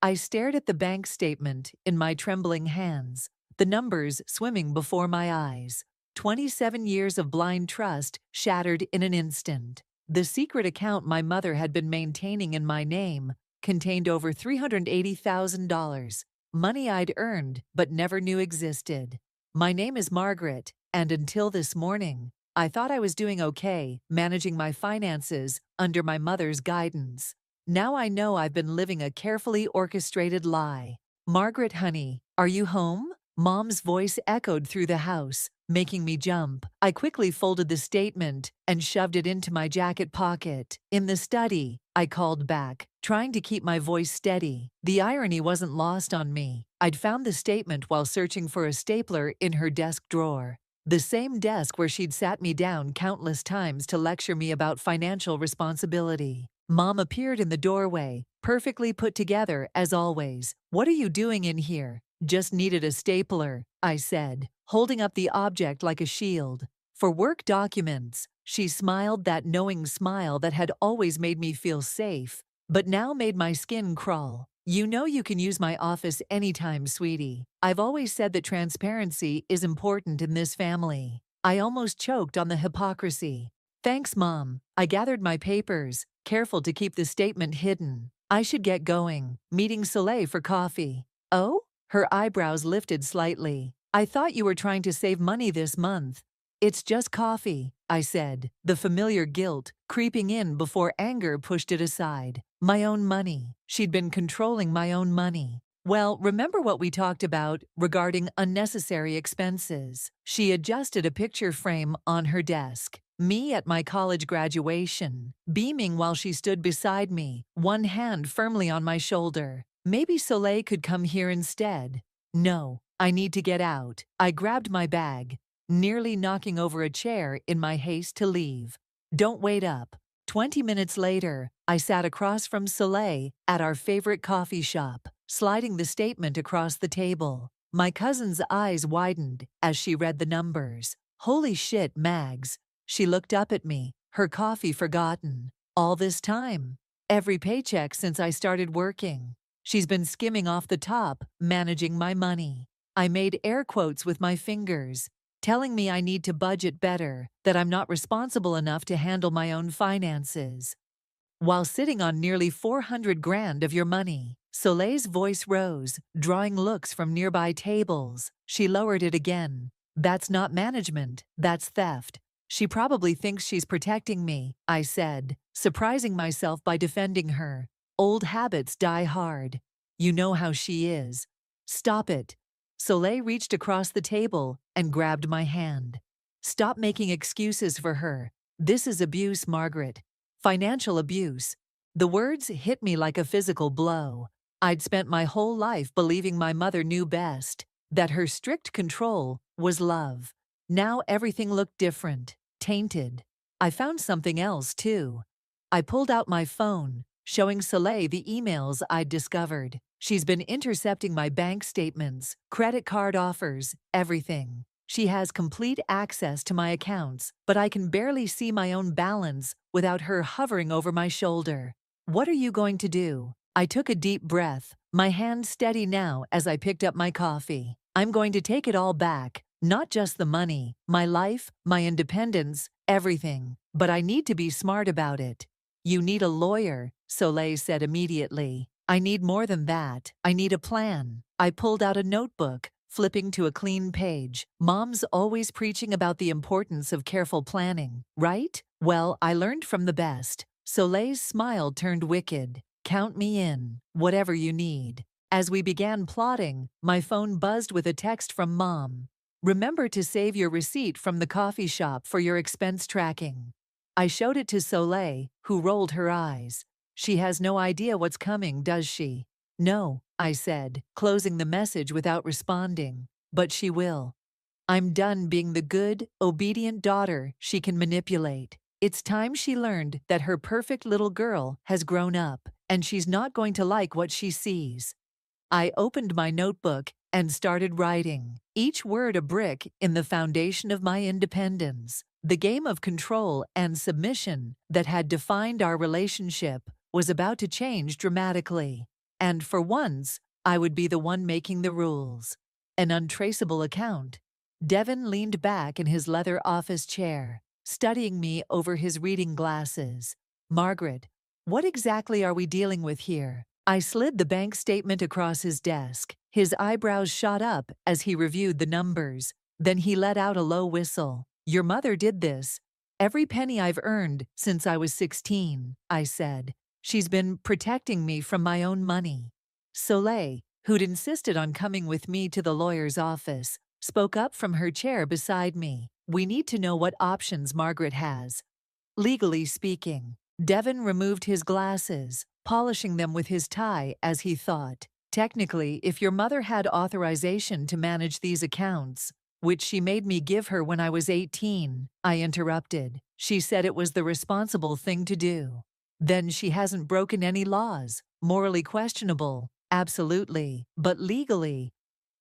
I stared at the bank statement in my trembling hands, the numbers swimming before my eyes. 27 years of blind trust shattered in an instant. The secret account my mother had been maintaining in my name contained over $380,000, money I'd earned but never knew existed. My name is Margaret, and until this morning, I thought I was doing okay, managing my finances under my mother's guidance. Now I know I've been living a carefully orchestrated lie. Margaret, honey, are you home? Mom's voice echoed through the house, making me jump. I quickly folded the statement and shoved it into my jacket pocket. In the study, I called back, trying to keep my voice steady. The irony wasn't lost on me. I'd found the statement while searching for a stapler in her desk drawer. The same desk where she'd sat me down countless times to lecture me about financial responsibility. Mom appeared in the doorway, perfectly put together as always. "What are you doing in here?" "Just needed a stapler," I said, holding up the object like a shield. "For work documents." She smiled, that knowing smile that had always made me feel safe, but now made my skin crawl. "You know you can use my office anytime, sweetie. I've always said that transparency is important in this family." I almost choked on the hypocrisy. "Thanks, Mom." I gathered my papers, careful to keep the statement hidden. "I should get going. Meeting Soleil for coffee." "Oh?" Her eyebrows lifted slightly. "I thought you were trying to save money this month." "It's just coffee," I said, the familiar guilt creeping in before anger pushed it aside. My own money. She'd been controlling my own money. "Well, remember what we talked about regarding unnecessary expenses?" She adjusted a picture frame on her desk. Me at my college graduation, beaming while she stood beside me, one hand firmly on my shoulder. "Maybe Soleil could come here instead." "No, I need to get out." I grabbed my bag, nearly knocking over a chair in my haste to leave. "Don't wait up." 20 minutes later, I sat across from Soleil at our favorite coffee shop, sliding the statement across the table. My cousin's eyes widened as she read the numbers. "Holy shit, Mags." She looked up at me, her coffee forgotten. "All this time?" "Every paycheck since I started working." She's been skimming off the top, managing my money. I made air quotes with my fingers, telling me I need to budget better, that I'm not responsible enough to handle my own finances. "While sitting on nearly 400 grand of your money." Soleil's voice rose, drawing looks from nearby tables. She lowered it again. "That's not management, that's theft." "She probably thinks she's protecting me," I said, surprising myself by defending her. "Old habits die hard. You know how she is." "Stop it." Soleil reached across the table and grabbed my hand. "Stop making excuses for her. This is abuse, Margaret. Financial abuse." The words hit me like a physical blow. I'd spent my whole life believing my mother knew best, that her strict control was love. Now everything looked different, tainted. I found something else, too. I pulled out my phone, showing Soleil the emails I'd discovered. She's been intercepting my bank statements, credit card offers, everything. She has complete access to my accounts, but I can barely see my own balance without her hovering over my shoulder. "What are you going to do?" I took a deep breath, my hand steady now as I picked up my coffee. "I'm going to take it all back, not just the money, my life, my independence, everything. But I need to be smart about it." "You need a lawyer," Soleil said immediately. "I need more than that. I need a plan." I pulled out a notebook, flipping to a clean page. "Mom's always preaching about the importance of careful planning, right? Well, I learned from the best." Soleil's smile turned wicked. "Count me in, whatever you need." As we began plotting, my phone buzzed with a text from Mom. "Remember to save your receipt from the coffee shop for your expense tracking." I showed it to Soleil, who rolled her eyes. "She has no idea what's coming, does she?" "No," I said, closing the message without responding. "But she will." I'm done being the good, obedient daughter she can manipulate. It's time she learned that her perfect little girl has grown up, and she's not going to like what she sees. I opened my notebook and started writing, each word a brick in the foundation of my independence. The game of control and submission that had defined our relationship was about to change dramatically. And for once, I would be the one making the rules. An untraceable account. Devin leaned back in his leather office chair, studying me over his reading glasses. Margaret, what exactly are we dealing with here? I slid the bank statement across his desk. His eyebrows shot up as he reviewed the numbers. Then he let out a low whistle. Your mother did this. Every penny I've earned since I was 16, I said. She's been protecting me from my own money. Soleil, who'd insisted on coming with me to the lawyer's office, spoke up from her chair beside me. We need to know what options Margaret has. Legally speaking, Devin removed his glasses, polishing them with his tie as he thought. Technically, if your mother had authorization to manage these accounts, which she made me give her when I was 18, I interrupted. She said it was the responsible thing to do. Then she hasn't broken any laws. Morally questionable, absolutely, but legally.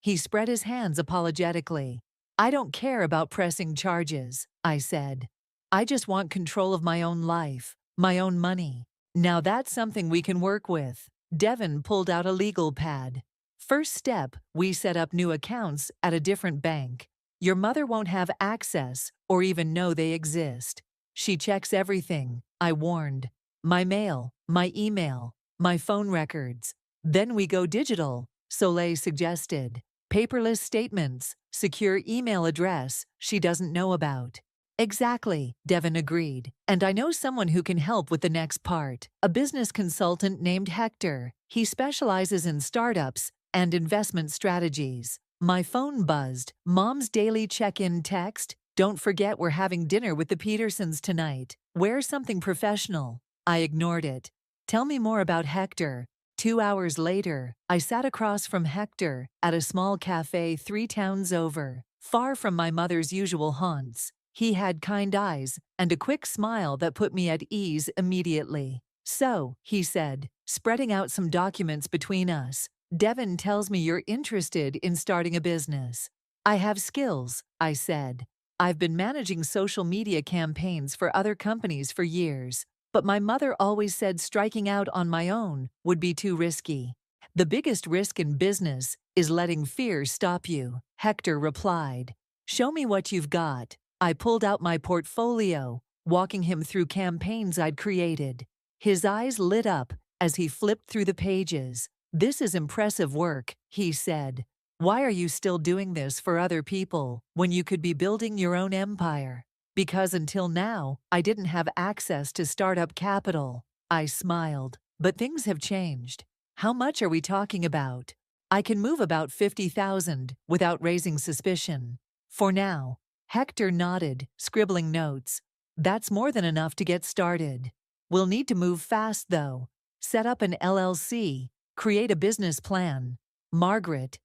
He spread his hands apologetically. I don't care about pressing charges, I said. I just want control of my own life, my own money. Now that's something we can work with. Devin pulled out a legal pad. First step, we set up new accounts at a different bank. Your mother won't have access or even know they exist. She checks everything, I warned. My mail, my email, my phone records. Then we go digital, Soleil suggested. Paperless statements, secure email address she doesn't know about. Exactly, Devin agreed. And I know someone who can help with the next part. A business consultant named Hector. He specializes in startups and investment strategies. My phone buzzed. Mom's daily check-in text. Don't forget we're having dinner with the Petersons tonight. Wear something professional. I ignored it. Tell me more about Hector. 2 hours later, I sat across from Hector at a small cafe 3 towns over, far from my mother's usual haunts. He had kind eyes and a quick smile that put me at ease immediately. So, he said, spreading out some documents between us, Devin tells me you're interested in starting a business. I have skills, I said. I've been managing social media campaigns for other companies for years, but my mother always said striking out on my own would be too risky. The biggest risk in business is letting fear stop you, Hector replied. Show me what you've got. I pulled out my portfolio, walking him through campaigns I'd created. His eyes lit up as he flipped through the pages. This is impressive work, he said. Why are you still doing this for other people when you could be building your own empire? Because until now, I didn't have access to startup capital. I smiled. But things have changed. How much are we talking about? I can move about 50,000 without raising suspicion. For now. Hector nodded, scribbling notes. That's more than enough to get started. We'll need to move fast, though. Set up an LLC, create a business plan. Margaret.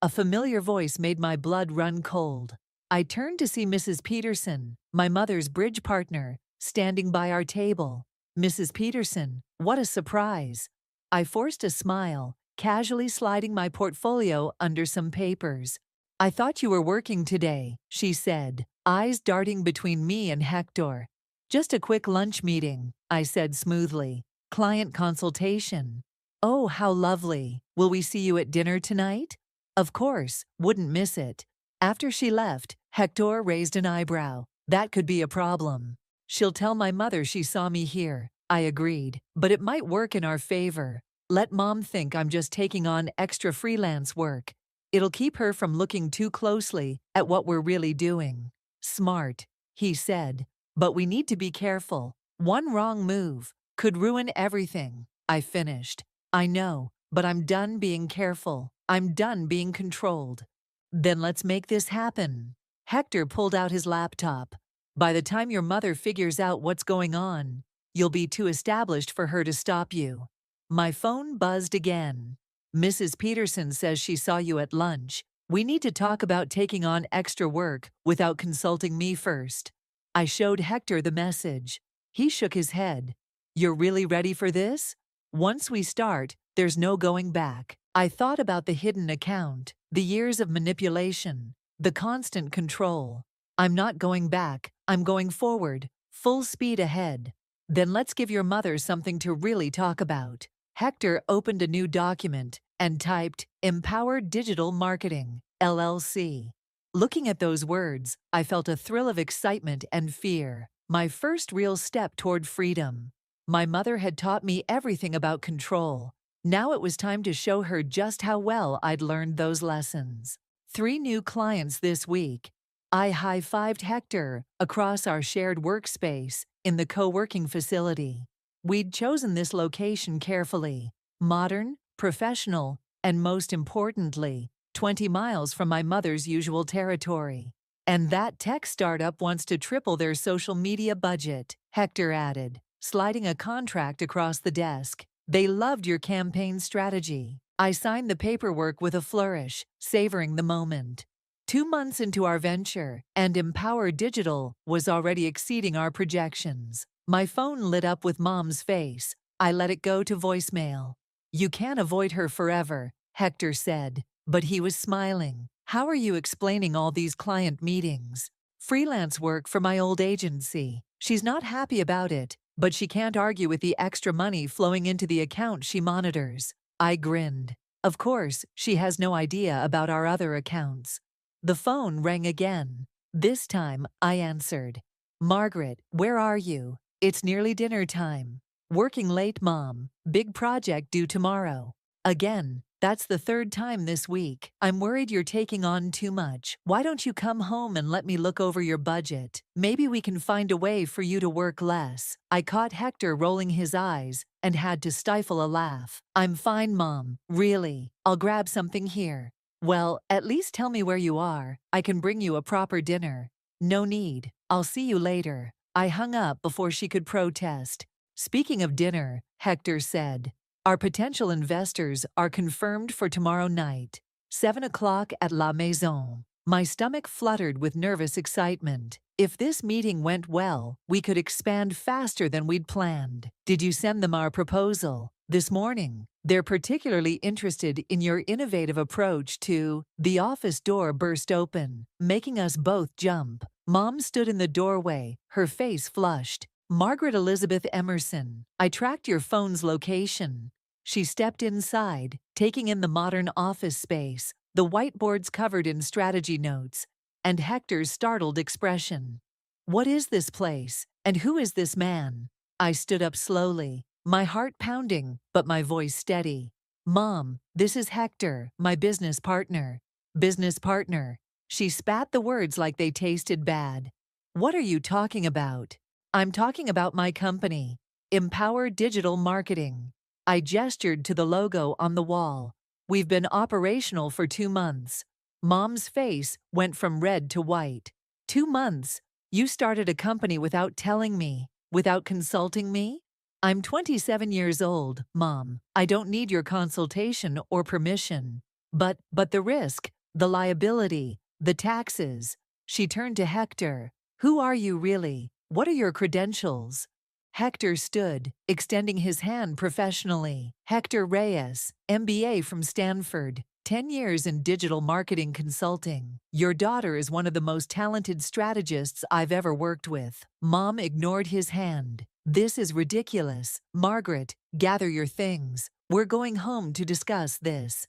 A familiar voice made my blood run cold. I turned to see Mrs. Peterson, my mother's bridge partner, standing by our table. Mrs. Peterson, what a surprise. I forced a smile, casually sliding my portfolio under some papers. I thought you were working today, she said, eyes darting between me and Hector. Just a quick lunch meeting, I said smoothly. Client consultation. Oh, how lovely. Will we see you at dinner tonight? Of course, wouldn't miss it. After she left, Hector raised an eyebrow. That could be a problem. She'll tell my mother she saw me here, I agreed, but it might work in our favor. Let Mom think I'm just taking on extra freelance work. It'll keep her from looking too closely at what we're really doing. Smart, he said, but we need to be careful. One wrong move could ruin everything, I finished. I know, but I'm done being careful. I'm done being controlled. Then let's make this happen. Hector pulled out his laptop. By the time your mother figures out what's going on, you'll be too established for her to stop you. My phone buzzed again. Mrs. Peterson says she saw you at lunch. We need to talk about taking on extra work without consulting me first. I showed Hector the message. He shook his head. You're really ready for this? Once we start, there's no going back. I thought about the hidden account, the years of manipulation, the constant control. I'm not going back, I'm going forward, full speed ahead. Then let's give your mother something to really talk about. Hector opened a new document and typed Empowered Digital Marketing, LLC. Looking at those words, I felt a thrill of excitement and fear. My first real step toward freedom. My mother had taught me everything about control. Now it was time to show her just how well I'd learned those lessons. 3 new clients this week. I high-fived Hector across our shared workspace in the co-working facility. We'd chosen this location carefully. Modern, professional, and most importantly, 20 miles from my mother's usual territory. And that tech startup wants to triple their social media budget, Hector added, sliding a contract across the desk. They loved your campaign strategy. I signed the paperwork with a flourish, savoring the moment. 2 months into our venture, and Empower Digital was already exceeding our projections. My phone lit up with Mom's face. I let it go to voicemail. You can't avoid her forever, Hector said, but he was smiling. How are you explaining all these client meetings? Freelance work for my old agency. She's not happy about it, but she can't argue with the extra money flowing into the account she monitors. I grinned. Of course, she has no idea about our other accounts. The phone rang again. This time, I answered. Margaret, where are you? It's nearly dinner time. Working late, Mom. Big project due tomorrow. Again, that's the 3rd time this week. I'm worried you're taking on too much. Why don't you come home and let me look over your budget? Maybe we can find a way for you to work less. I caught Hector rolling his eyes and had to stifle a laugh. I'm fine, Mom. Really. I'll grab something here. Well, at least tell me where you are. I can bring you a proper dinner. No need. I'll see you later. I hung up before she could protest. Speaking of dinner, Hector said, our potential investors are confirmed for tomorrow night, 7 o'clock at La Maison. My stomach fluttered with nervous excitement. If this meeting went well, we could expand faster than we'd planned. Did you send them our proposal? This morning. They're particularly interested in your innovative approach to... The office door burst open, making us both jump. Mom stood in the doorway, her face flushed. Margaret Elizabeth Emerson, I tracked your phone's location. She stepped inside, taking in the modern office space, the whiteboards covered in strategy notes, and Hector's startled expression. What is this place, and who is this man? I stood up slowly, my heart pounding, but my voice steady. Mom, this is Hector, my business partner. Business partner. She spat the words like they tasted bad. What are you talking about? I'm talking about my company, Empower Digital Marketing. I gestured to the logo on the wall. We've been operational for 2 months. Mom's face went from red to white. 2 months? You started a company without telling me, without consulting me? I'm 27 years old, Mom. I don't need your consultation or permission. But the risk, the liability, the taxes. She turned to Hector. Who are you really? What are your credentials? Hector stood, extending his hand professionally. Hector Reyes, MBA from Stanford, 10 years in digital marketing consulting. Your daughter is one of the most talented strategists I've ever worked with. Mom ignored his hand. This is ridiculous. Margaret, gather your things. We're going home to discuss this.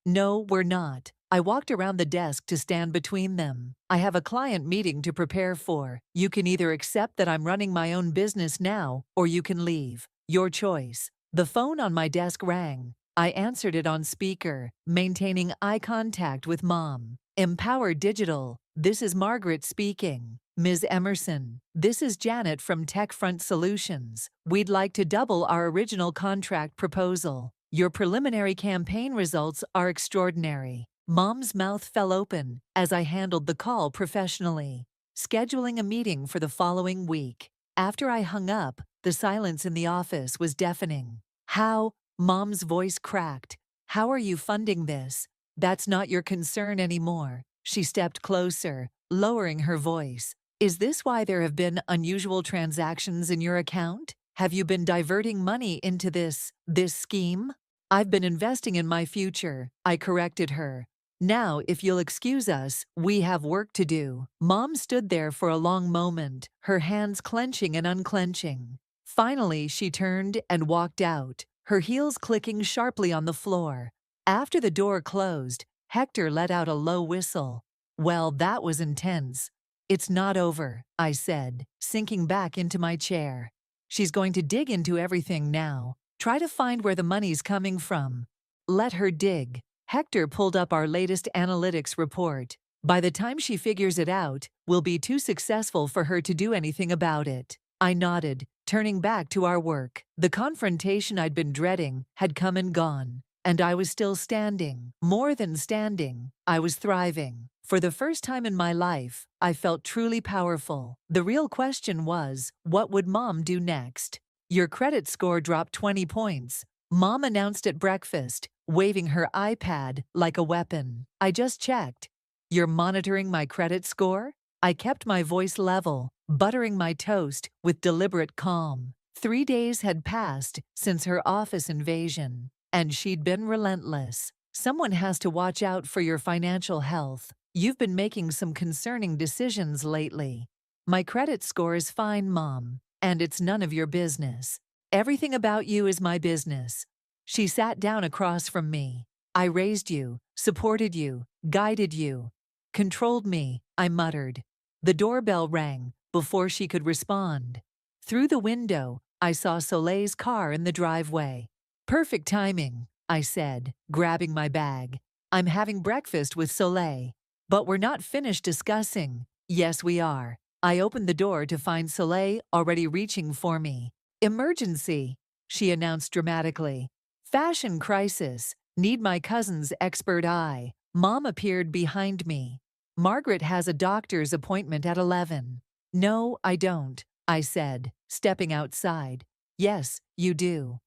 No, we're not. I walked around the desk to stand between them. I have a client meeting to prepare for. You can either accept that I'm running my own business now, or you can leave. Your choice. The phone on my desk rang. I answered it on speaker, maintaining eye contact with Mom. Empower Digital. This is Margaret speaking. Ms. Emerson, this is Janet from TechFront Solutions. We'd like to double our original contract proposal. Your preliminary campaign results are extraordinary. Mom's mouth fell open as I handled the call professionally, scheduling a meeting for the following week. After I hung up, the silence in the office was deafening. How? Mom's voice cracked. How are you funding this? That's not your concern anymore. She stepped closer, lowering her voice. Is this why there have been unusual transactions in your account? Have you been diverting money into this scheme? I've been investing in my future, I corrected her. Now, if you'll excuse us, we have work to do. Mom stood there for a long moment, her hands clenching and unclenching. Finally, she turned and walked out, her heels clicking sharply on the floor. After the door closed, Hector let out a low whistle. Well, that was intense. It's not over, I said, sinking back into my chair. She's going to dig into everything now. Try to find where the money's coming from. Let her dig. Hector pulled up our latest analytics report. By the time she figures it out, we'll be too successful for her to do anything about it. I nodded, turning back to our work. The confrontation I'd been dreading had come and gone, and I was still standing. More than standing, I was thriving. For the first time in my life, I felt truly powerful. The real question was, what would Mom do next? Your credit score dropped 20 points, Mom announced at breakfast, waving her iPad like a weapon. I just checked. You're monitoring my credit score? I kept my voice level, buttering my toast with deliberate calm. 3 days had passed since her office invasion, and she'd been relentless. Someone has to watch out for your financial health. You've been making some concerning decisions lately. My credit score is fine, Mom, and it's none of your business. Everything about you is my business. She sat down across from me. I raised you, supported you, guided you, controlled me, I muttered. The doorbell rang before she could respond. Through the window, I saw Soleil's car in the driveway. Perfect timing, I said, grabbing my bag. I'm having breakfast with Soleil. But we're not finished discussing. Yes, we are. I opened the door to find Soleil already reaching for me. Emergency, she announced dramatically. Fashion crisis. Need my cousin's expert eye. Mom appeared behind me. Margaret has a doctor's appointment at 11. No, I don't, I said, stepping outside. Yes, you do.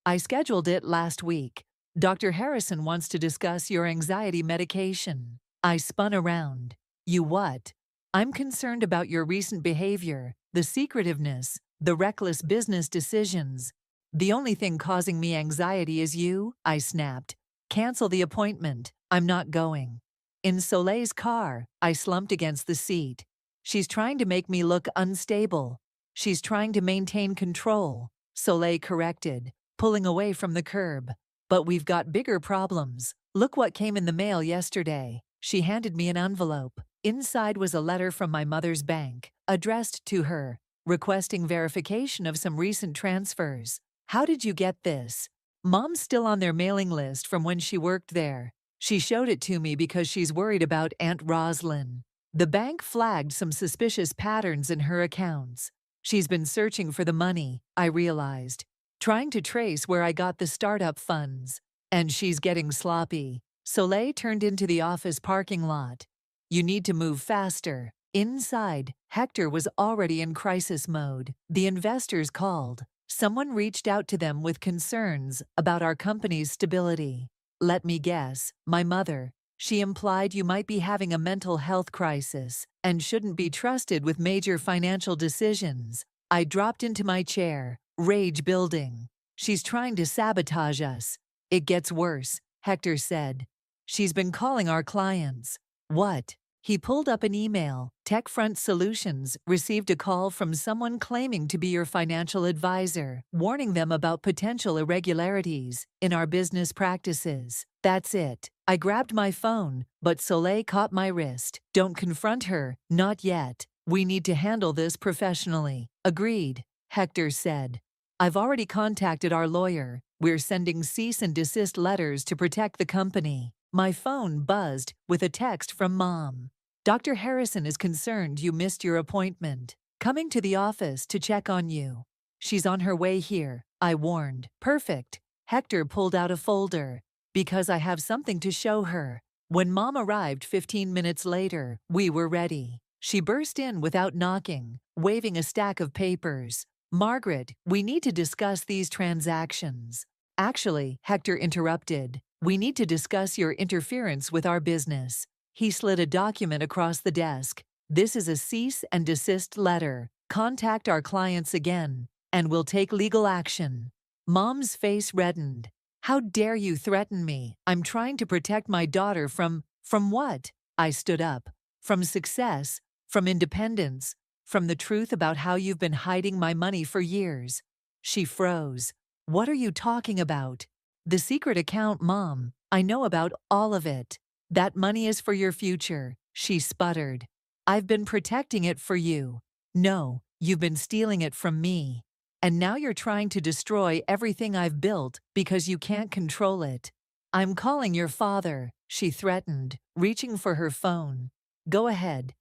I scheduled it last week. Dr. Harrison wants to discuss your anxiety medication. I spun around. You what? I'm concerned about your recent behavior, the secretiveness, the reckless business decisions. The only thing causing me anxiety is you, I snapped. Cancel the appointment. I'm not going. In Soleil's car, I slumped against the seat. She's trying to make me look unstable. She's trying to maintain control, Soleil corrected, pulling away from the curb. But we've got bigger problems. Look what came in the mail yesterday. She handed me an envelope. Inside was a letter from my mother's bank, addressed to her, requesting verification of some recent transfers. How did you get this? Mom's still on their mailing list from when she worked there. She showed it to me because she's worried about Aunt Roslyn. The bank flagged some suspicious patterns in her accounts. She's been searching for the money, I realized, trying to trace where I got the startup funds. And she's getting sloppy. Soleil turned into the office parking lot. You need to move faster. Inside, Hector was already in crisis mode. The investors called. Someone reached out to them with concerns about our company's stability. Let me guess, my mother. She implied you might be having a mental health crisis and shouldn't be trusted with major financial decisions. I dropped into my chair, rage building. She's trying to sabotage us. It gets worse, Hector said. She's been calling our clients. What? He pulled up an email. TechFront Solutions received a call from someone claiming to be your financial advisor, warning them about potential irregularities in our business practices. That's it. I grabbed my phone, but Soleil caught my wrist. Don't confront her, not yet. We need to handle this professionally. Agreed, Hector said. I've already contacted our lawyer. We're sending cease and desist letters to protect the company. My phone buzzed with a text from Mom. Dr. Harrison is concerned you missed your appointment. Coming to the office to check on you. She's on her way here, I warned. Perfect. Hector pulled out a folder. Because I have something to show her. When Mom arrived 15 minutes later, we were ready. She burst in without knocking, waving a stack of papers. Margaret, we need to discuss these transactions. Actually, Hector interrupted. We need to discuss your interference with our business. He slid a document across the desk. This is a cease and desist letter. Contact our clients again, and we'll take legal action. Mom's face reddened. How dare you threaten me? I'm trying to protect my daughter from what? I stood up. From success, from independence, from the truth about how you've been hiding my money for years. She froze. What are you talking about? The secret account, Mom. I know about all of it. That money is for your future, she sputtered. I've been protecting it for you. No, you've been stealing it from me. And now you're trying to destroy everything I've built because you can't control it. I'm calling your father, she threatened, reaching for her phone. Go ahead.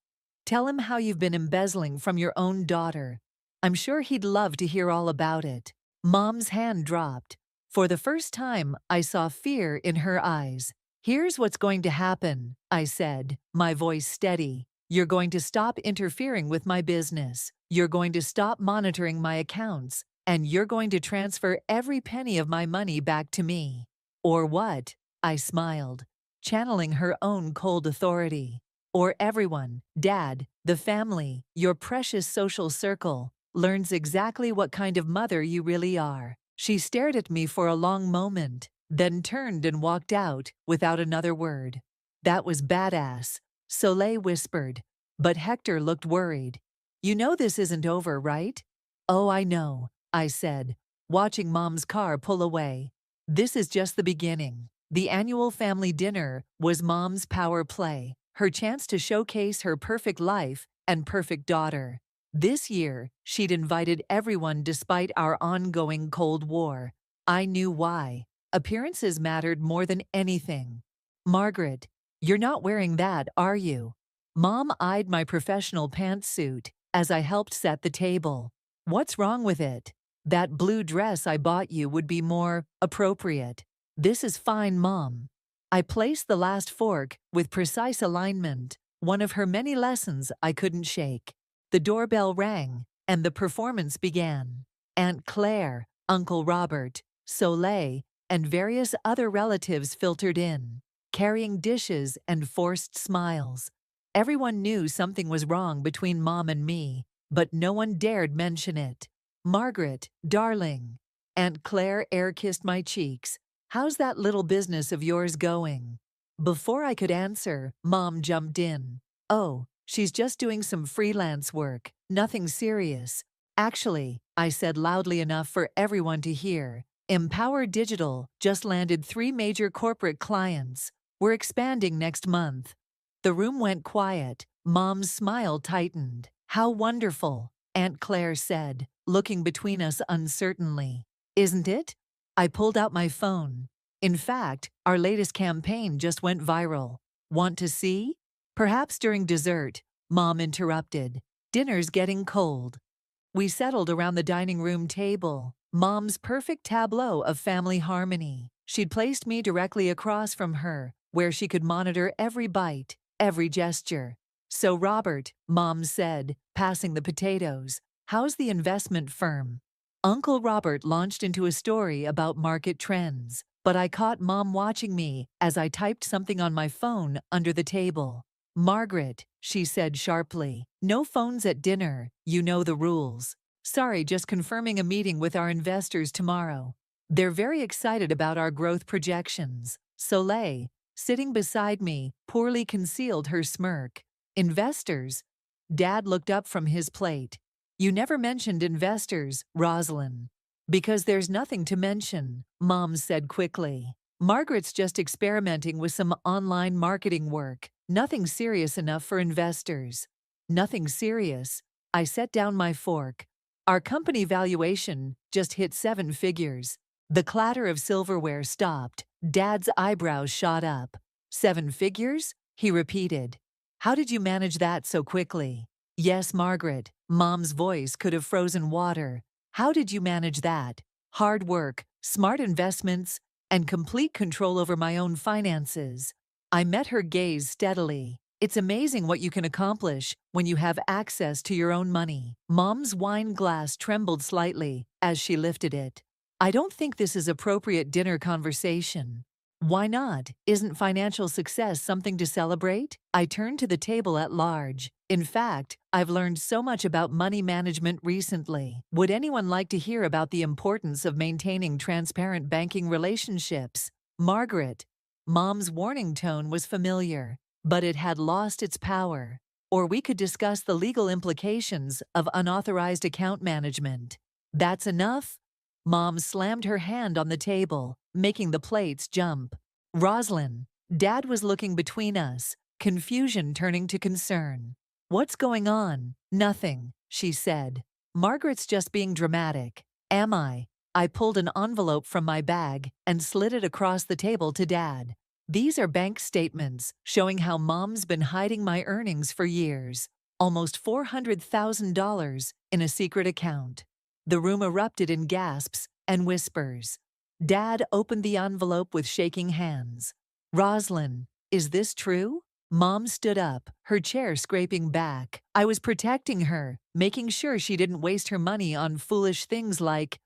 Tell him how you've been embezzling from your own daughter. I'm sure he'd love to hear all about it. Mom's hand dropped. For the first time, I saw fear in her eyes. Here's what's going to happen, I said, my voice steady. You're going to stop interfering with my business. You're going to stop monitoring my accounts. And you're going to transfer every penny of my money back to me. Or what? I smiled, channeling her own cold authority. Or everyone, Dad, the family, your precious social circle, learns exactly what kind of mother you really are. She stared at me for a long moment, then turned and walked out without another word. That was badass, Soleil whispered, but Hector looked worried. You know this isn't over, right? Oh, I know, I said, watching Mom's car pull away. This is just the beginning. The annual family dinner was Mom's power play, her chance to showcase her perfect life and perfect daughter. This year, she'd invited everyone despite our ongoing Cold War. I knew why. Appearances mattered more than anything. Margaret, you're not wearing that, are you? Mom eyed my professional pantsuit as I helped set the table. What's wrong with it? That blue dress I bought you would be more appropriate. This is fine, Mom. I placed the last fork with precise alignment, one of her many lessons I couldn't shake. The doorbell rang, and the performance began. Aunt Claire, Uncle Robert, Soleil, and various other relatives filtered in, carrying dishes and forced smiles. Everyone knew something was wrong between Mom and me, but no one dared mention it. Margaret, darling. Aunt Claire air-kissed my cheeks. How's that little business of yours going? Before I could answer, Mom jumped in. Oh, she's just doing some freelance work, nothing serious. Actually, I said loudly enough for everyone to hear, Empower Digital just landed 3 major corporate clients. We're expanding next month. The room went quiet. Mom's smile tightened. How wonderful, Aunt Claire said, looking between us uncertainly. Isn't it? I pulled out my phone. In fact, our latest campaign just went viral. Want to see? Perhaps during dessert, Mom interrupted. Dinner's getting cold. We settled around the dining room table, Mom's perfect tableau of family harmony. She'd placed me directly across from her, where she could monitor every bite, every gesture. So Robert, Mom said, passing the potatoes, how's the investment firm? Uncle Robert launched into a story about market trends, but I caught Mom watching me as I typed something on my phone under the table. Margaret, she said sharply, no phones at dinner, you know the rules. Sorry, just confirming a meeting with our investors tomorrow. They're very excited about our growth projections. Soleil, sitting beside me, poorly concealed her smirk. Investors? Dad looked up from his plate. You never mentioned investors, Rosalind. Because there's nothing to mention, Mom said quickly. Margaret's just experimenting with some online marketing work. Nothing serious enough for investors. Nothing serious. I set down my fork. Our company valuation just hit 7 figures. The clatter of silverware stopped. Dad's eyebrows shot up. 7 figures? He repeated. How did you manage that so quickly? Yes, Margaret. Mom's voice could have frozen water. How did you manage that? Hard work, smart investments, and complete control over my own finances. I met her gaze steadily. It's amazing what you can accomplish when you have access to your own money. Mom's wine glass trembled slightly as she lifted it. I don't think this is appropriate dinner conversation. Why not? Isn't financial success something to celebrate? I turned to the table at large. In fact, I've learned so much about money management recently. Would anyone like to hear about the importance of maintaining transparent banking relationships? Margaret. Mom's warning tone was familiar, but it had lost its power. Or we could discuss the legal implications of unauthorized account management. That's enough? Mom slammed her hand on the table, making the plates jump. Roslyn, Dad was looking between us, confusion turning to concern. What's going on? Nothing, she said. Margaret's just being dramatic. Am I? I pulled an envelope from my bag and slid it across the table to Dad. These are bank statements showing how Mom's been hiding my earnings for years. Almost $400,000 in a secret account. The room erupted in gasps and whispers. Dad opened the envelope with shaking hands. Roslyn, is this true? Mom stood up, her chair scraping back. I was protecting her, making sure she didn't waste her money on foolish things like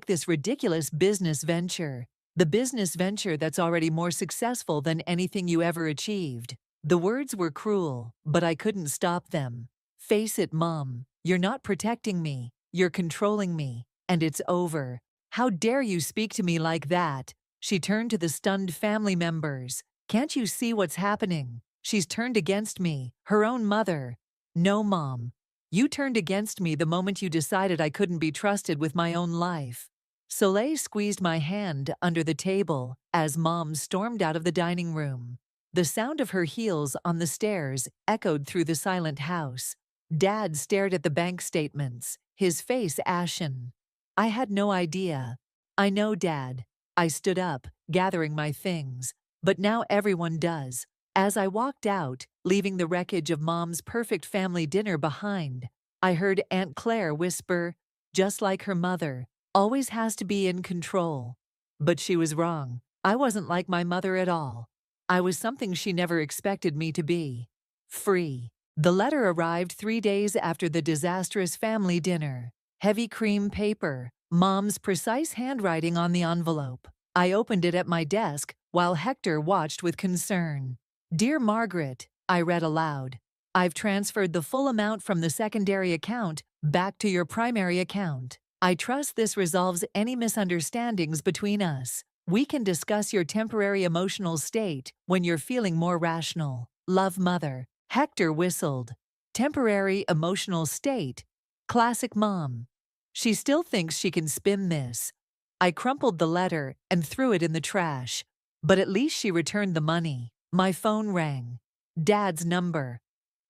this ridiculous business venture. The business venture that's already more successful than anything you ever achieved. The words were cruel, but I couldn't stop them. Face it, Mom. You're not protecting me. You're controlling me. And it's over. How dare you speak to me like that? She turned to the stunned family members. Can't you see what's happening? She's turned against me, her own mother. No, Mom. You turned against me the moment you decided I couldn't be trusted with my own life. Soleil squeezed my hand under the table as Mom stormed out of the dining room. The sound of her heels on the stairs echoed through the silent house. Dad stared at the bank statements, his face ashen. I had no idea. I know, Dad. I stood up, gathering my things. But now everyone does. As I walked out, leaving the wreckage of Mom's perfect family dinner behind, I heard Aunt Claire whisper, just like her mother, always has to be in control. But she was wrong. I wasn't like my mother at all. I was something she never expected me to be. Free. The letter arrived 3 days after the disastrous family dinner. Heavy cream paper, Mom's precise handwriting on the envelope. I opened it at my desk while Hector watched with concern. Dear Margaret, I read aloud. I've transferred the full amount from the secondary account back to your primary account. I trust this resolves any misunderstandings between us. We can discuss your temporary emotional state when you're feeling more rational. Love, Mother. Hector whistled. Temporary emotional state. Classic Mom. She still thinks she can spin this. I crumpled the letter and threw it in the trash. But at least she returned the money. My phone rang. Dad's number.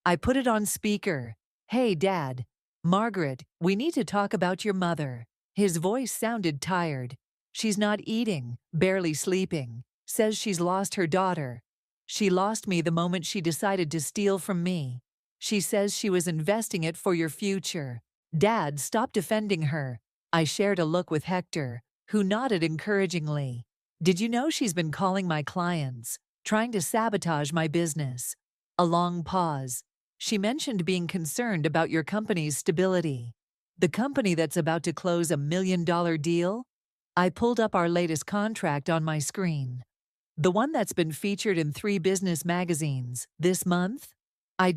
I put it on speaker. Hey, Dad. Margaret, we need to talk about your mother. His voice sounded tired. She's not eating, barely sleeping. Says she's lost her daughter. She lost me the moment she decided to steal from me. She says she was investing it for your future. Dad, stop defending her. I shared a look with Hector, who nodded encouragingly. Did you know she's been calling my clients, trying to sabotage my business? A long pause. She mentioned being concerned about your company's stability. The company that's about to close $1 million deal? I pulled up our latest contract on my screen. The one that's been featured in 3 business magazines this month? I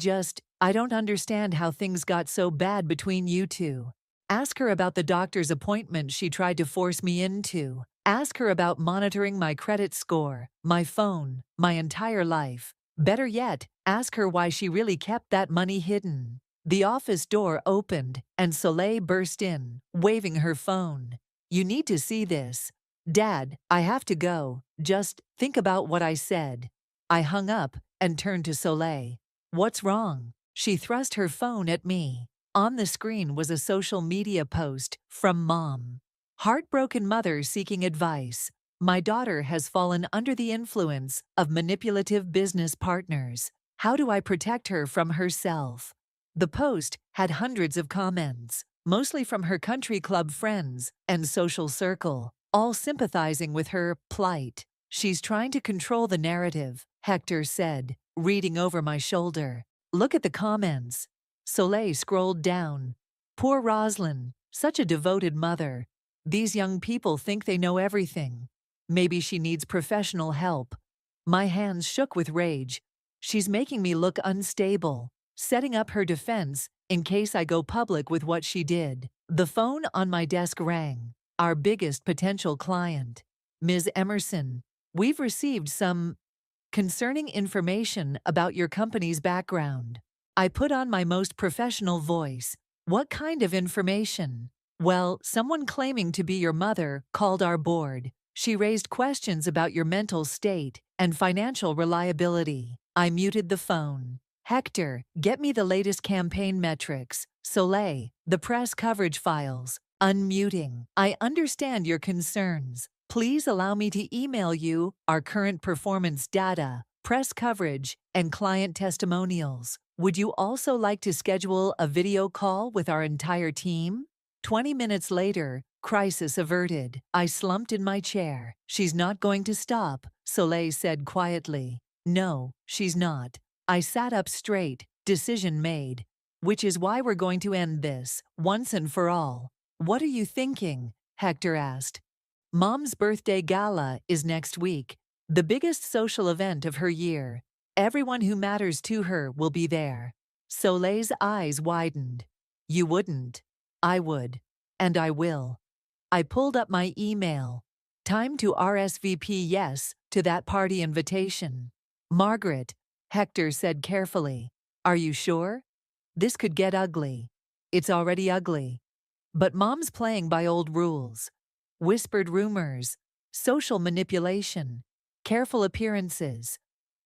don't understand how things got so bad between you two. Ask her about the doctor's appointment she tried to force me into. Ask her about monitoring my credit score, my phone, my entire life. Better yet, ask her why she really kept that money hidden. The office door opened, and Soleil burst in, waving her phone. You need to see this. Dad, I have to go. Just think about what I said. I hung up and turned to Soleil. What's wrong? She thrust her phone at me. On the screen was a social media post from Mom. Heartbroken mother seeking advice. My daughter has fallen under the influence of manipulative business partners. How do I protect her from herself? The post had hundreds of comments, mostly from her country club friends and social circle, all sympathizing with her plight. She's trying to control the narrative, Hector said, reading over my shoulder. Look at the comments. Soleil scrolled down. Poor Roslyn, such a devoted mother. These young people think they know everything. Maybe she needs professional help. My hands shook with rage. She's making me look unstable, setting up her defense in case I go public with what she did. The phone on my desk rang. Our biggest potential client. Ms. Emerson, we've received some concerning information about your company's background. I put on my most professional voice. What kind of information? Well, someone claiming to be your mother called our board. She raised questions about your mental state and financial reliability. I muted the phone. Hector, get me the latest campaign metrics. Soleil, the press coverage files. Unmuting. I understand your concerns. Please allow me to email you our current performance data, press coverage, and client testimonials. Would you also like to schedule a video call with our entire team? 20 minutes later, crisis averted. I slumped in my chair. She's not going to stop, Soleil said quietly. No, she's not. I sat up straight, decision made. Which is why we're going to end this, once and for all. What are you thinking? Hector asked. Mom's birthday gala is next week, the biggest social event of her year. Everyone who matters to her will be there. Soleil's eyes widened. You wouldn't. I would. And I will. I pulled up my email. Time to RSVP yes to that party invitation. Margaret, Hector said carefully. Are you sure? This could get ugly. It's already ugly. But Mom's playing by old rules. Whispered rumors, social manipulation, careful appearances.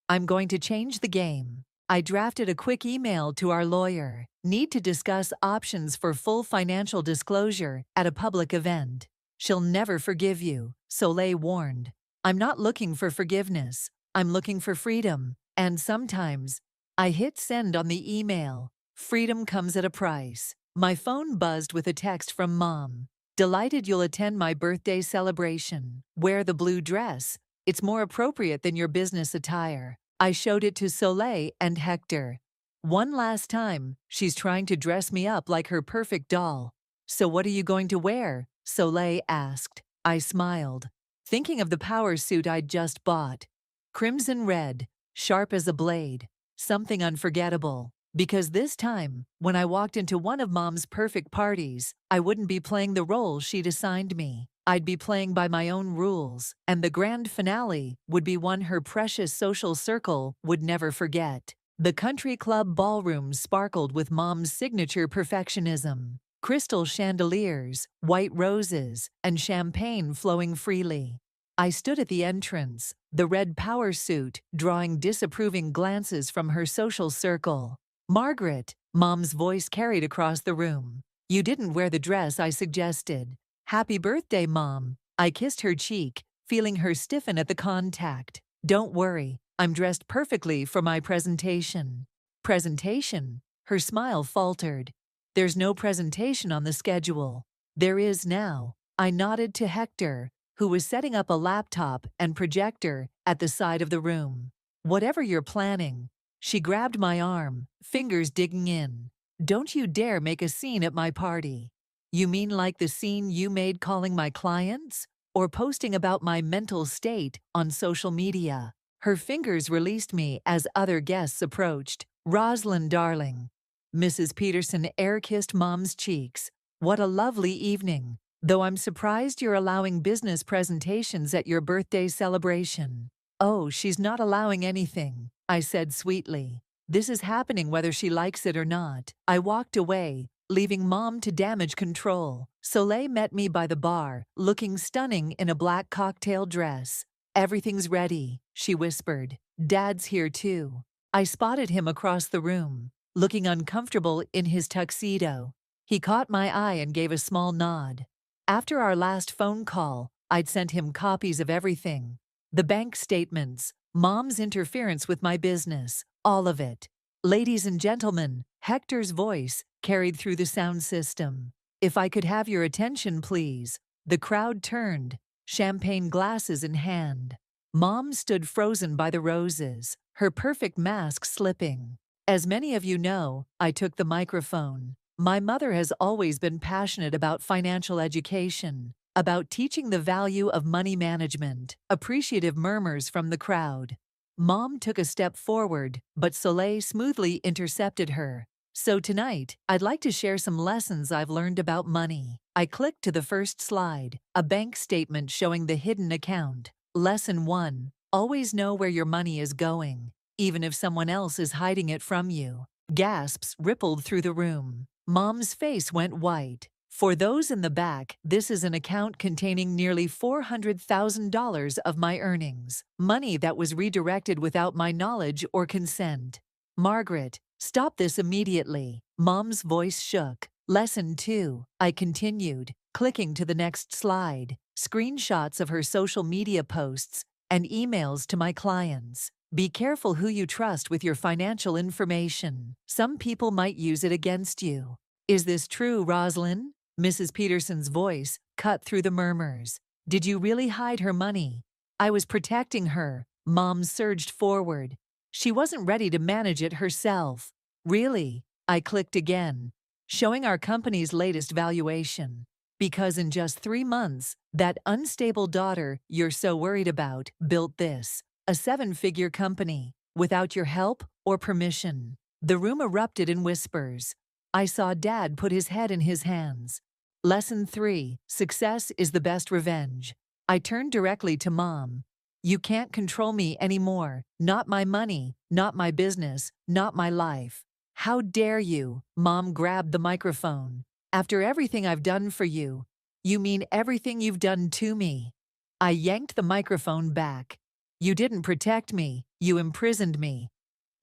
I'm going to change the game. I drafted a quick email to our lawyer. Need to discuss options for full financial disclosure at a public event. She'll never forgive you, Soleil warned. I'm not looking for forgiveness. I'm looking for freedom. And sometimes, I hit send on the email. Freedom comes at a price. My phone buzzed with a text from Mom. Delighted you'll attend my birthday celebration. Wear the blue dress. It's more appropriate than your business attire. I showed it to Soleil and Hector. One last time, she's trying to dress me up like her perfect doll. So what are you going to wear? Soleil asked. I smiled, thinking of the power suit I'd just bought. Crimson red, sharp as a blade. Something unforgettable. Because this time, when I walked into one of Mom's perfect parties, I wouldn't be playing the role she'd assigned me. I'd be playing by my own rules, and the grand finale would be one her precious social circle would never forget. The country club ballroom sparkled with Mom's signature perfectionism. Crystal chandeliers, white roses, and champagne flowing freely. I stood at the entrance, the red power suit drawing disapproving glances from her social circle. Margaret, Mom's voice carried across the room. You didn't wear the dress I suggested. Happy birthday, Mom. I kissed her cheek, feeling her stiffen at the contact. Don't worry, I'm dressed perfectly for my presentation. Presentation? Her smile faltered. There's no presentation on the schedule. There is now. I nodded to Hector, who was setting up a laptop and projector at the side of the room. Whatever you're planning. She grabbed my arm, fingers digging in. Don't you dare make a scene at my party. You mean like the scene you made calling my clients? Or posting about my mental state on social media? Her fingers released me as other guests approached. Rosalind, darling. Mrs. Peterson air-kissed Mom's cheeks. What a lovely evening. Though I'm surprised you're allowing business presentations at your birthday celebration. Oh, she's not allowing anything, I said sweetly. This is happening whether she likes it or not. I walked away, leaving Mom to damage control. Soleil met me by the bar, looking stunning in a black cocktail dress. Everything's ready, she whispered. Dad's here too. I spotted him across the room, looking uncomfortable in his tuxedo. He caught my eye and gave a small nod. After our last phone call, I'd sent him copies of everything. The bank statements, Mom's interference with my business, all of it. Ladies and gentlemen, Hector's voice carried through the sound system. If I could have your attention, please. The crowd turned, champagne glasses in hand. Mom stood frozen by the roses, her perfect mask slipping. As many of you know, I took the microphone. My mother has always been passionate about financial education, about teaching the value of money management. Appreciative murmurs from the crowd. Mom took a step forward, but Soleil smoothly intercepted her. So tonight, I'd like to share some lessons I've learned about money. I clicked to the first slide, a bank statement showing the hidden account. Lesson 1. Always know where your money is going, even if someone else is hiding it from you. Gasps rippled through the room. Mom's face went white. For those in the back, this is an account containing nearly $400,000 of my earnings, money that was redirected without my knowledge or consent. Margaret, stop this immediately. Mom's voice shook. Lesson 2, I continued, clicking to the next slide. Screenshots of her social media posts and emails to my clients. Be careful who you trust with your financial information. Some people might use it against you. Is this true, Rosalind? Mrs. Peterson's voice cut through the murmurs. Did you really hide her money? I was protecting her. Mom surged forward. She wasn't ready to manage it herself. Really? I clicked again, showing our company's latest valuation. Because in just 3 months, that unstable daughter you're so worried about built this, a 7-figure company, without your help or permission. The room erupted in whispers. I saw Dad put his head in his hands. Lesson 3, success is the best revenge. I turned directly to Mom. You can't control me anymore. Not my money, not my business, not my life. How dare you? Mom grabbed the microphone. After everything I've done for you. You mean everything you've done to me? I yanked the microphone back. You didn't protect me, you imprisoned me.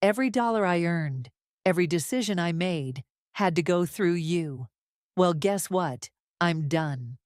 Every dollar I earned, every decision I made, had to go through you. Well, guess what? I'm done.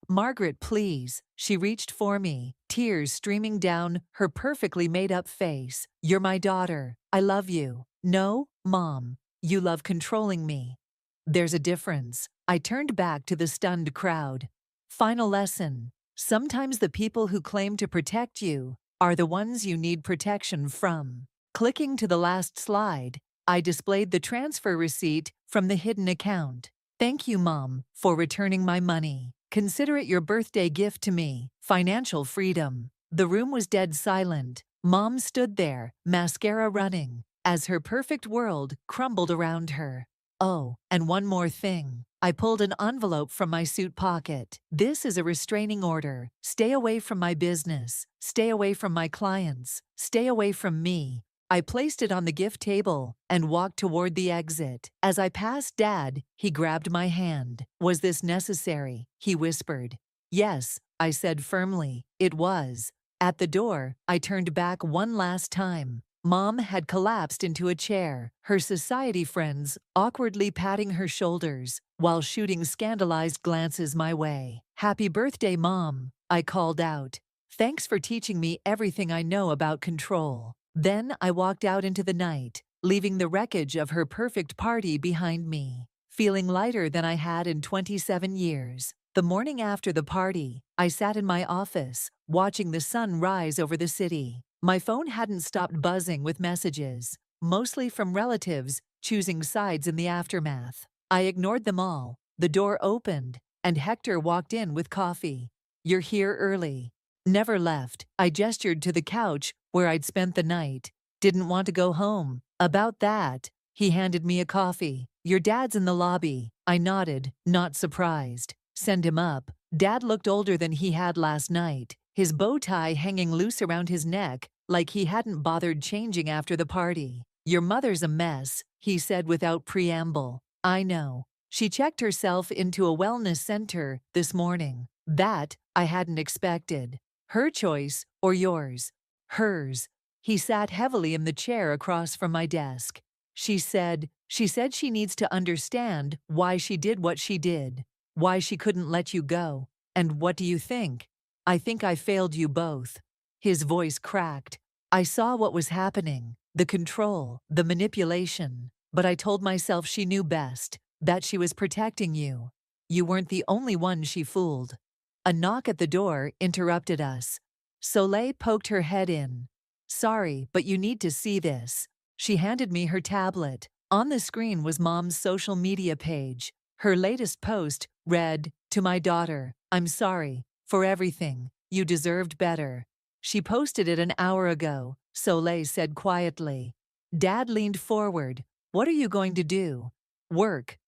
Margaret, please. She reached for me, tears streaming down her perfectly made-up face. You're my daughter. I love you. No, Mom. You love controlling me. There's a difference. I turned back to the stunned crowd. Final lesson. Sometimes the people who claim to protect you are the ones you need protection from. Clicking to the last slide, I displayed the transfer receipt from the hidden account. Thank you, Mom, for returning my money. Consider it your birthday gift to me, financial freedom. The room was dead silent. Mom stood there, mascara running, as her perfect world crumbled around her. Oh, and one more thing. I pulled an envelope from my suit pocket. This is a restraining order. Stay away from my business. Stay away from my clients. Stay away from me. I placed it on the gift table and walked toward the exit. As I passed Dad, he grabbed my hand. Was this necessary? He whispered. Yes, I said firmly. It was. At the door, I turned back one last time. Mom had collapsed into a chair, her society friends awkwardly patting her shoulders while shooting scandalized glances my way. Happy birthday, Mom, I called out. Thanks for teaching me everything I know about control. Then I walked out into the night, leaving the wreckage of her perfect party behind me, feeling lighter than I had in 27 years. The morning after the party, I sat in my office, watching the sun rise over the city. My phone hadn't stopped buzzing with messages, mostly from relatives choosing sides in the aftermath. I ignored them all. The door opened, and Hector walked in with coffee. You're here early. Never left. I gestured to the couch where I'd spent the night. Didn't want to go home. About that, he handed me a coffee. Your dad's in the lobby. I nodded, not surprised. Send him up. Dad looked older than he had last night, his bow tie hanging loose around his neck like he hadn't bothered changing after the party. Your mother's a mess, he said without preamble. I know. She checked herself into a wellness center this morning. That I hadn't expected. Her choice or yours? Hers. He sat heavily in the chair across from my desk. She said she needs to understand why she did what she did, why she couldn't let you go. And what do you think? I think I failed you both. His voice cracked. I saw what was happening, the control, the manipulation, but I told myself she knew best, that she was protecting you. You weren't the only one she fooled. A knock at the door interrupted us. Soleil poked her head in. Sorry, but you need to see this. She handed me her tablet. On the screen was Mom's social media page. Her latest post read, "To my daughter, I'm sorry for everything. You deserved better." She posted it an hour ago, Soleil said quietly. Dad leaned forward. What are you going to do? Work.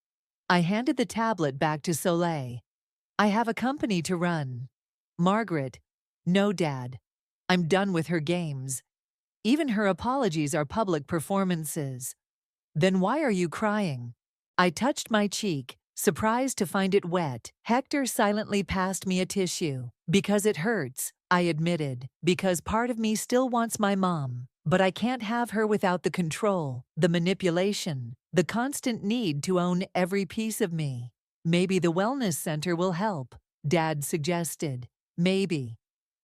I handed the tablet back to Soleil. I have a company to run. Margaret. No, Dad. I'm done with her games. Even her apologies are public performances. Then why are you crying? I touched my cheek, Surprised to find it wet, Hector silently passed me a tissue. Because it hurts, I admitted, because part of me still wants my mom. But I can't have her without the control, the manipulation, the constant need to own every piece of me. Maybe the wellness center will help, Dad suggested. Maybe.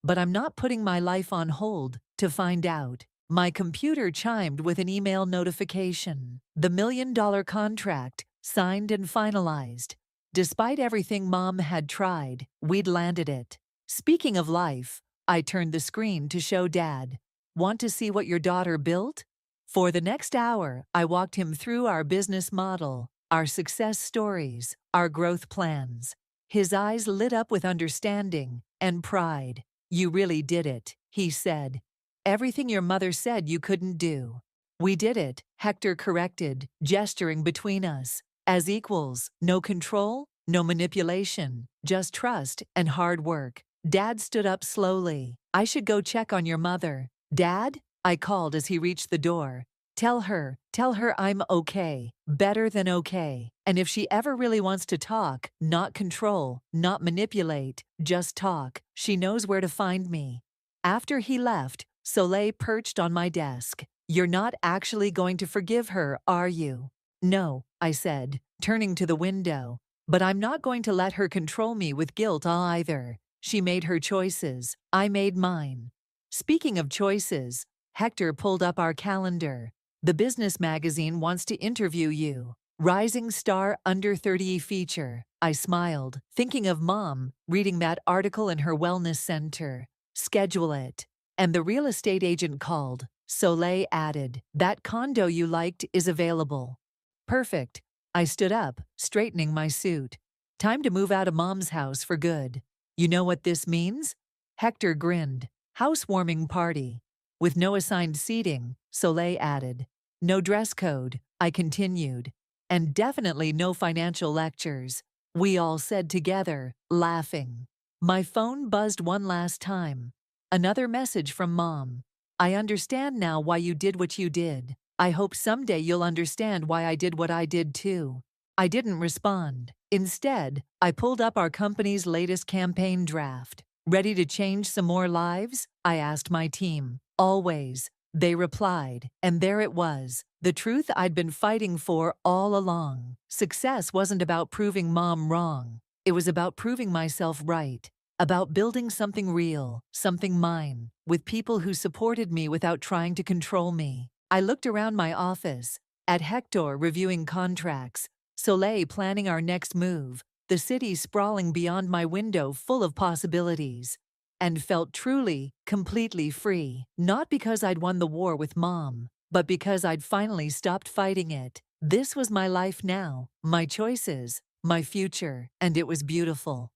But I'm not putting my life on hold to find out. My computer chimed with an email notification. The $1 million contract, signed and finalized. Despite everything Mom had tried, we'd landed it. Speaking of life, I turned the screen to show Dad. Want to see what your daughter built? For the next hour, I walked him through our business model, our success stories, our growth plans. His eyes lit up with understanding and pride. You really did it, he said. Everything your mother said you couldn't do. We did it, Hector corrected, gesturing between us. As equals, no control, no manipulation, just trust and hard work. Dad stood up slowly. I should go check on your mother. Dad? I called as he reached the door. Tell her I'm okay, better than okay. And if she ever really wants to talk, not control, not manipulate, just talk, she knows where to find me. After he left, Soleil perched on my desk. You're not actually going to forgive her, are you? No, I said, turning to the window. But I'm not going to let her control me with guilt either. She made her choices. I made mine. Speaking of choices, Hector pulled up our calendar. The business magazine wants to interview you. Rising Star Under 30 feature. I smiled, thinking of Mom, reading that article in her wellness center. Schedule it. And the real estate agent called. Soleil added, that condo you liked is available. Perfect. I stood up, straightening my suit. Time to move out of Mom's house for good. You know what this means? Hector grinned. Housewarming party. With no assigned seating, Soleil added. No dress code, I continued. And definitely no financial lectures. We all said together, laughing. My phone buzzed one last time. Another message from Mom. I understand now why you did what you did. I hope someday you'll understand why I did what I did too. I didn't respond. Instead, I pulled up our company's latest campaign draft. Ready to change some more lives? I asked my team. Always. They replied, and there it was, the truth I'd been fighting for all along. Success wasn't about proving Mom wrong. It was about proving myself right. About building something real, something mine, with people who supported me without trying to control me. I looked around my office, at Hector reviewing contracts, Soleil planning our next move, the city sprawling beyond my window full of possibilities, and felt truly, completely free. Not because I'd won the war with Mom, but because I'd finally stopped fighting it. This was my life now, my choices, my future, and it was beautiful.